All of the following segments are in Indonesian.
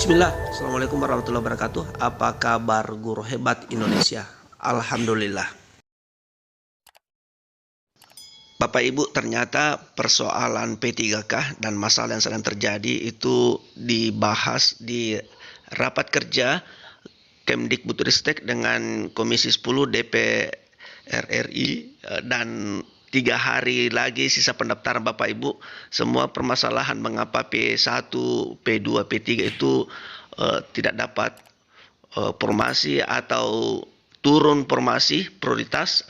Bismillah, Assalamualaikum warahmatullahi wabarakatuh. Apa kabar guru hebat Indonesia? Alhamdulillah. Bapak Ibu, ternyata persoalan P3K dan masalah yang sedang terjadi itu dibahas di rapat kerja Kemdikbudristek dengan Komisi 10 DPR RI, dan 3 hari lagi sisa pendaftaran Bapak Ibu. Semua permasalahan mengapa P1, P2, P3 itu tidak dapat formasi atau turun formasi prioritas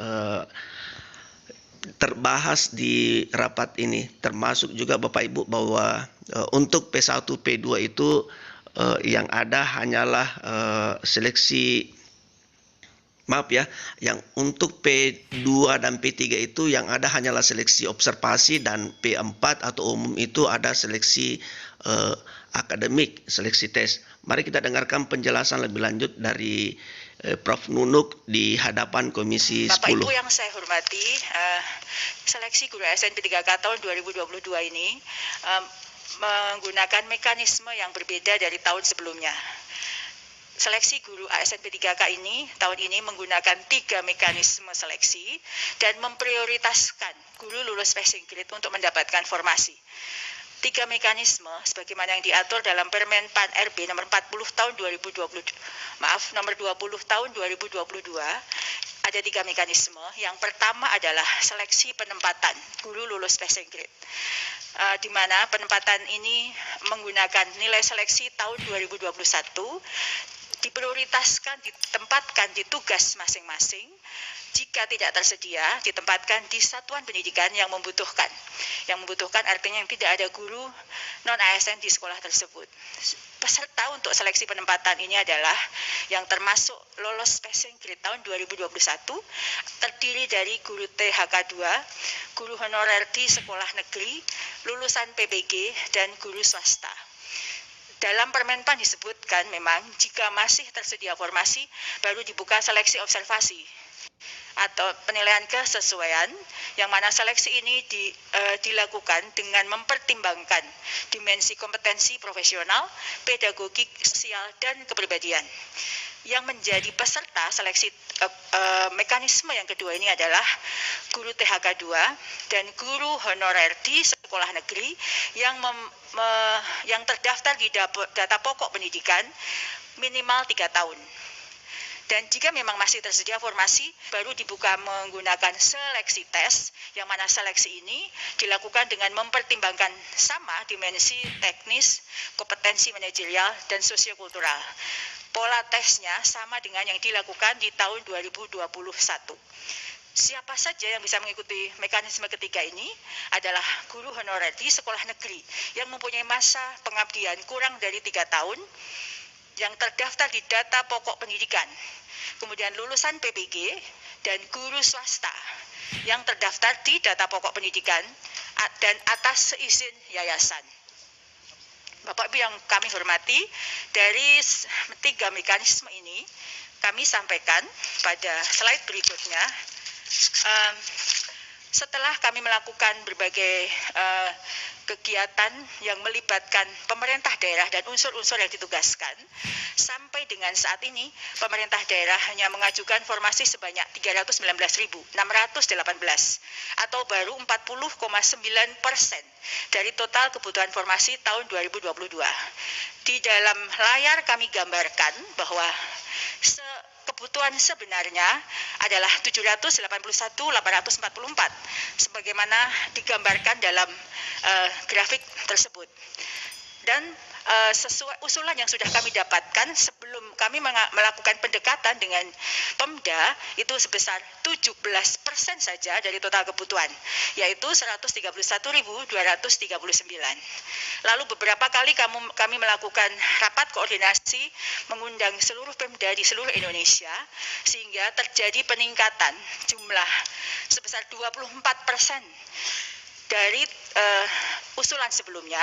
terbahas di rapat ini, termasuk juga Bapak Ibu bahwa untuk P1, P2 itu yang ada hanyalah seleksi, maaf ya, yang untuk P2 dan P3 itu yang ada hanyalah seleksi observasi, dan P4 atau umum itu ada seleksi akademik, seleksi tes. Mari kita dengarkan penjelasan lebih lanjut dari Prof. Nunuk di hadapan Komisi 10. Bapak Ibu yang saya hormati, seleksi guru ASN P3K tahun 2022 ini menggunakan mekanisme yang berbeda dari tahun sebelumnya. Seleksi guru ASN P3K ini tahun ini menggunakan 3 mekanisme seleksi dan memprioritaskan guru lulus passing grade untuk mendapatkan formasi. 3 mekanisme sebagaimana yang diatur dalam Permen PAN RB nomor 40 tahun 2020, nomor 20 tahun 2022. Ada 3 mekanisme. Yang pertama adalah seleksi penempatan guru lulus passing grade, di mana penempatan ini menggunakan nilai seleksi tahun 2021, diprioritaskan ditempatkan di tugas masing-masing. Jika tidak tersedia, ditempatkan di satuan pendidikan yang membutuhkan. Yang membutuhkan artinya yang tidak ada guru non-ASN di sekolah tersebut. Peserta untuk seleksi penempatan ini adalah yang termasuk lolos passing grade tahun 2021, terdiri dari guru THK 2, guru honorer di sekolah negeri, lulusan PPG, dan guru swasta. Dalam Permen PAN disebutkan memang jika masih tersedia formasi, baru dibuka seleksi observasi atau penilaian kesesuaian, yang mana seleksi ini dilakukan dengan mempertimbangkan dimensi kompetensi profesional, pedagogik, sosial, dan kepribadian. Yang menjadi peserta seleksi mekanisme yang kedua ini adalah guru THK 2 dan guru honorer di sekolah negeri yang terdaftar di data pokok pendidikan minimal 3 tahun. Dan jika memang masih tersedia formasi, baru dibuka menggunakan seleksi tes, yang mana seleksi ini dilakukan dengan mempertimbangkan sama dimensi teknis, kompetensi manajerial, dan sosiokultural. Pola tesnya sama dengan yang dilakukan di tahun 2021. Siapa saja yang bisa mengikuti mekanisme ketiga ini adalah guru honorer di sekolah negeri yang mempunyai masa pengabdian kurang dari 3 tahun, yang terdaftar di data pokok pendidikan, kemudian lulusan PPG, dan guru swasta yang terdaftar di data pokok pendidikan dan atas seizin yayasan. Bapak Ibu yang kami hormati, dari 3 mekanisme ini kami sampaikan pada slide berikutnya. Setelah kami melakukan berbagai kegiatan yang melibatkan pemerintah daerah dan unsur-unsur yang ditugaskan, sampai dengan saat ini pemerintah daerah hanya mengajukan formasi sebanyak 319.618 atau baru 40,9% dari total kebutuhan formasi tahun 2022. Di dalam layar kami gambarkan bahwa kebutuhan sebenarnya adalah 781.844 sebagaimana digambarkan dalam grafik tersebut. Dan sesuai usulan yang sudah kami dapatkan sebelum kami melakukan pendekatan dengan Pemda itu sebesar 17% saja dari total kebutuhan, yaitu 131.239. Lalu beberapa kali kami melakukan rapat koordinasi mengundang seluruh Pemda di seluruh Indonesia, sehingga terjadi peningkatan jumlah sebesar 24% dari usulan sebelumnya.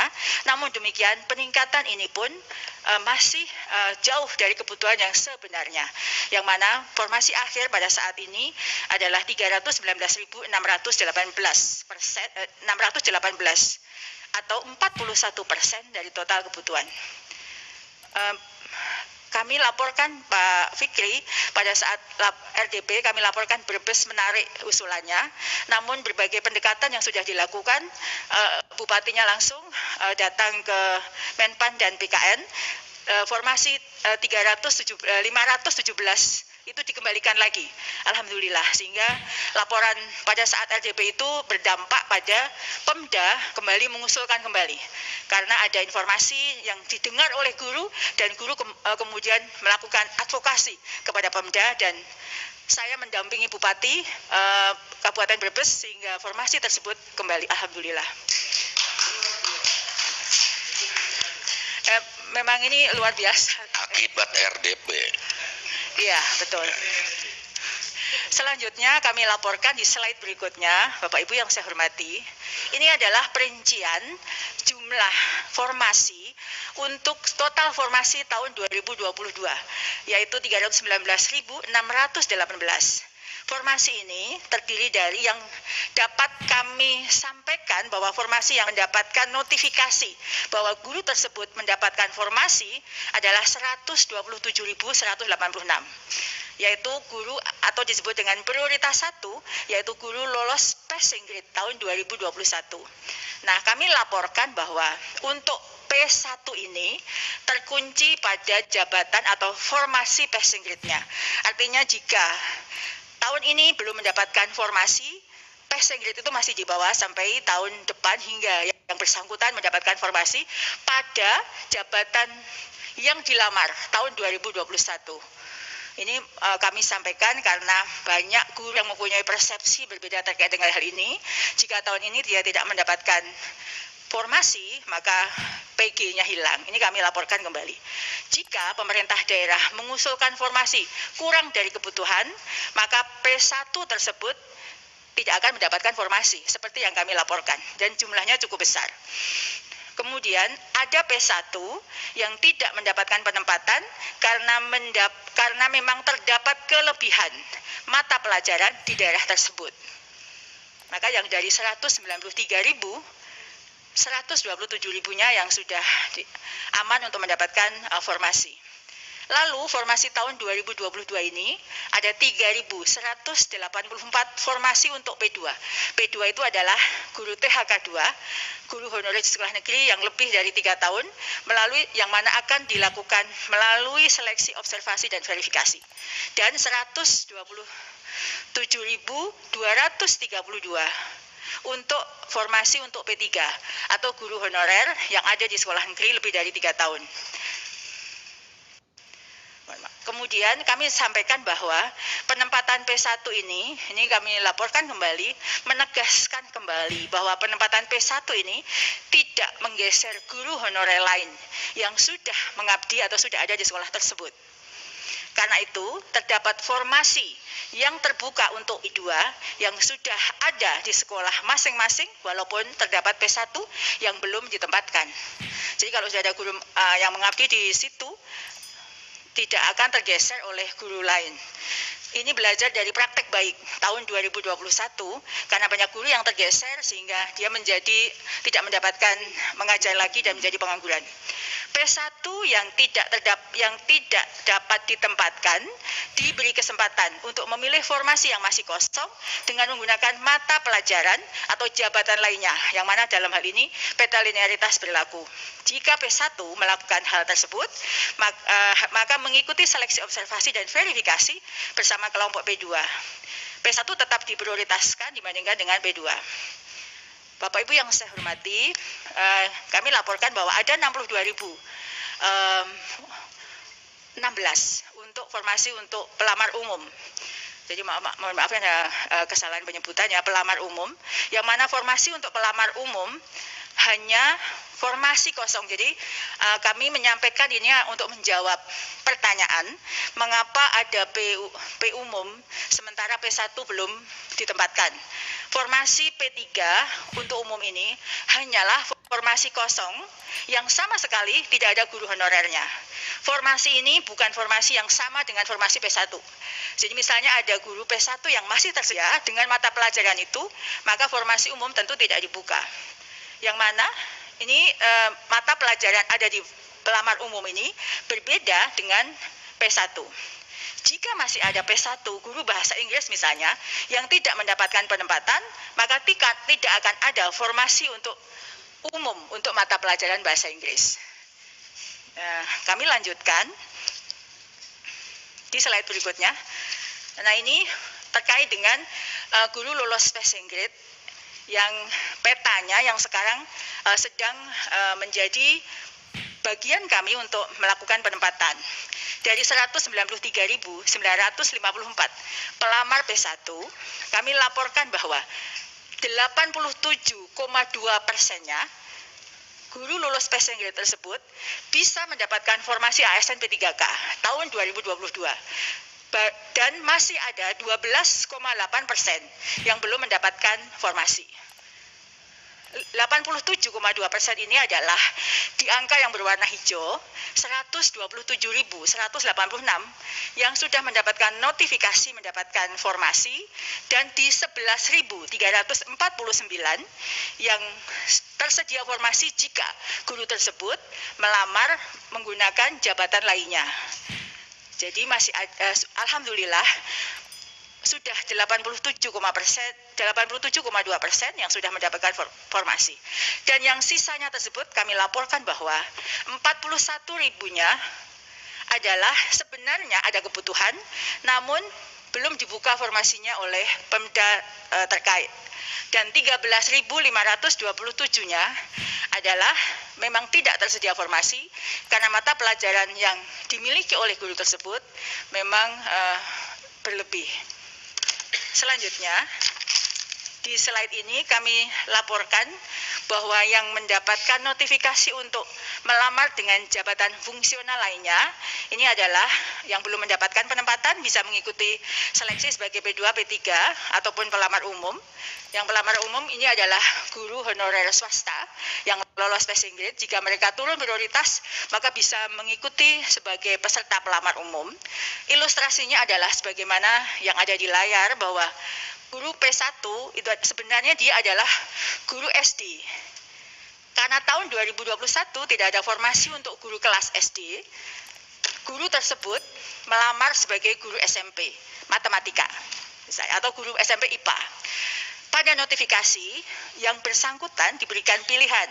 Namun demikian peningkatan ini pun masih jauh dari kebutuhan yang sebenarnya, yang mana formasi akhir pada saat ini adalah 319.618 atau 41% dari total kebutuhan. kami laporkan Pak Fikri pada saat RDP, kami laporkan Brebes menarik usulannya, namun berbagai pendekatan yang sudah dilakukan, bupatinya langsung datang ke Menpan dan BKN, formasi 517 itu dikembalikan lagi, alhamdulillah, sehingga laporan pada saat RDP itu berdampak pada Pemda kembali mengusulkan kembali, karena ada informasi yang didengar oleh guru dan guru kemudian melakukan advokasi kepada Pemda, dan saya mendampingi Bupati Kabupaten Brebes sehingga formasi tersebut kembali, alhamdulillah. Memang ini luar biasa. Akibat RDP. Iya, betul. Selanjutnya kami laporkan di slide berikutnya, Bapak Ibu yang saya hormati. Ini adalah perincian jumlah formasi untuk total formasi tahun 2022, yaitu 319.618. Formasi ini terdiri dari yang dapat kami sampaikan bahwa formasi yang mendapatkan notifikasi bahwa guru tersebut mendapatkan formasi adalah 127.186. Yaitu guru atau disebut dengan prioritas 1, yaitu guru lolos passing grade tahun 2021. Nah, kami laporkan bahwa untuk P1 ini terkunci pada jabatan atau formasi passing grade-nya. Artinya jika tahun ini belum mendapatkan formasi, passing grade itu masih di bawah sampai tahun depan hingga yang bersangkutan mendapatkan formasi pada jabatan yang dilamar tahun 2021. Ini kami sampaikan karena banyak guru yang mempunyai persepsi berbeda terkait dengan hal ini. Jika tahun ini dia tidak mendapatkan formasi, maka PG-nya hilang. Ini kami laporkan kembali. Jika pemerintah daerah mengusulkan formasi kurang dari kebutuhan, maka P1 tersebut tidak akan mendapatkan formasi, seperti yang kami laporkan. Dan jumlahnya cukup besar. Kemudian ada P1 yang tidak mendapatkan penempatan karena memang terdapat kelebihan mata pelajaran di daerah tersebut. Maka yang dari 193.000, 127.000-nya yang sudah aman untuk mendapatkan formasi. Lalu formasi tahun 2022 ini ada 3.184 formasi untuk P2. P2 itu adalah guru THK 2, guru honorer di sekolah negeri yang lebih dari 3 tahun, yang mana akan dilakukan melalui seleksi observasi dan verifikasi. Dan 127.232 untuk formasi untuk P3 atau guru honorer yang ada di sekolah negeri lebih dari 3 tahun. Kemudian kami sampaikan bahwa penempatan P1 ini kami laporkan kembali, menegaskan kembali bahwa penempatan P1 ini tidak menggeser guru honorer lain yang sudah mengabdi atau sudah ada di sekolah tersebut. Karena itu terdapat formasi yang terbuka untuk I2 yang sudah ada di sekolah masing-masing walaupun terdapat P1 yang belum ditempatkan. Jadi kalau sudah ada guru yang mengabdi di situ, tidak akan tergeser oleh guru lain. Ini belajar dari praktek baik tahun 2021 karena banyak guru yang tergeser sehingga dia tidak mendapatkan mengajar lagi dan menjadi pengangguran. P1 yang tidak dapat ditempatkan diberi kesempatan untuk memilih formasi yang masih kosong dengan menggunakan mata pelajaran atau jabatan lainnya, yang mana dalam hal ini peta linearitas berlaku. Jika P1 melakukan hal tersebut, maka mengikuti seleksi observasi dan verifikasi bersama kelompok P2. P1 tetap diprioritaskan dibandingkan dengan P2. Bapak Ibu yang saya hormati, kami laporkan bahwa ada 62.016 untuk formasi untuk pelamar umum. Jadi mohon maaf ada kesalahan penyebutannya, pelamar umum, yang mana formasi untuk pelamar umum hanya formasi kosong. Jadi kami menyampaikan ini untuk menjawab pertanyaan mengapa ada P umum sementara P1 belum ditempatkan. Formasi P3 untuk umum ini hanyalah formasi kosong yang sama sekali tidak ada guru honorernya. Formasi ini bukan formasi yang sama dengan formasi P1. Jadi misalnya ada guru P1 yang masih tersedia dengan mata pelajaran itu, maka formasi umum tentu tidak dibuka. Yang mana ini mata pelajaran ada di pelamar umum ini berbeda dengan P1. Jika masih ada P1 guru bahasa Inggris misalnya yang tidak mendapatkan penempatan, maka tidak akan ada formasi untuk umum untuk mata pelajaran bahasa Inggris. Kami lanjutkan di slide berikutnya. Nah, ini terkait dengan guru lolos passing grade yang petanya yang sekarang sedang menjadi bagian kami untuk melakukan penempatan. Dari 193.954 pelamar P1, kami laporkan bahwa 87,2%-nya guru lulus passing grade tersebut bisa mendapatkan formasi ASN P3K tahun 2022. Dan masih ada 12,8% yang belum mendapatkan formasi. 87,2% ini adalah di angka yang berwarna hijau, 127.186 yang sudah mendapatkan notifikasi mendapatkan formasi, dan di 11.349 yang tersedia formasi jika guru tersebut melamar menggunakan jabatan lainnya. Jadi masih alhamdulillah sudah 87,2% yang sudah mendapatkan formasi. Dan yang sisanya tersebut kami laporkan bahwa 41.000-nya adalah sebenarnya ada kebutuhan, namun belum dibuka formasinya oleh Pemda terkait. Dan 13.527-nya adalah memang tidak tersedia formasi karena mata pelajaran yang dimiliki oleh guru tersebut memang berlebih. Selanjutnya, di slide ini kami laporkan bahwa yang mendapatkan notifikasi untuk melamar dengan jabatan fungsional lainnya, ini adalah yang belum mendapatkan penempatan bisa mengikuti seleksi sebagai P2, P3, ataupun pelamar umum. Yang pelamar umum ini adalah guru honorer swasta yang lolos passing grade. Jika mereka turun prioritas, maka bisa mengikuti sebagai peserta pelamar umum. Ilustrasinya adalah sebagaimana yang ada di layar bahwa guru P1 itu sebenarnya dia adalah guru SD. Karena tahun 2021 tidak ada formasi untuk guru kelas SD, guru tersebut melamar sebagai guru SMP matematika atau guru SMP IPA. Pada notifikasi yang bersangkutan diberikan pilihan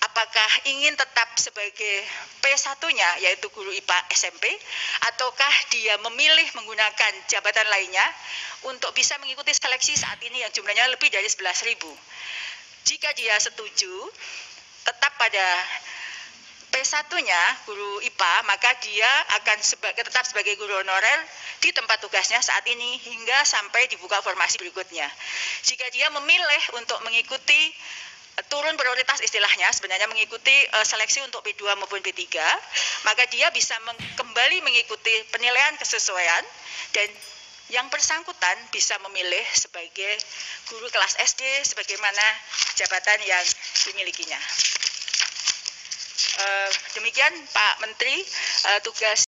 apakah ingin tetap sebagai P1-nya yaitu guru IPA SMP ataukah dia memilih menggunakan jabatan lainnya untuk bisa mengikuti seleksi saat ini yang jumlahnya lebih dari 11.000. Jika dia setuju tetap pada P1-nya guru IPA, maka dia akan tetap sebagai guru honorer di tempat tugasnya saat ini hingga sampai dibuka formasi berikutnya. Jika dia memilih untuk mengikuti turun prioritas istilahnya, sebenarnya mengikuti seleksi untuk P2 maupun P3, maka dia bisa kembali mengikuti penilaian kesesuaian dan yang bersangkutan bisa memilih sebagai guru kelas SD sebagaimana jabatan yang dimilikinya. Demikian Pak Menteri, tugas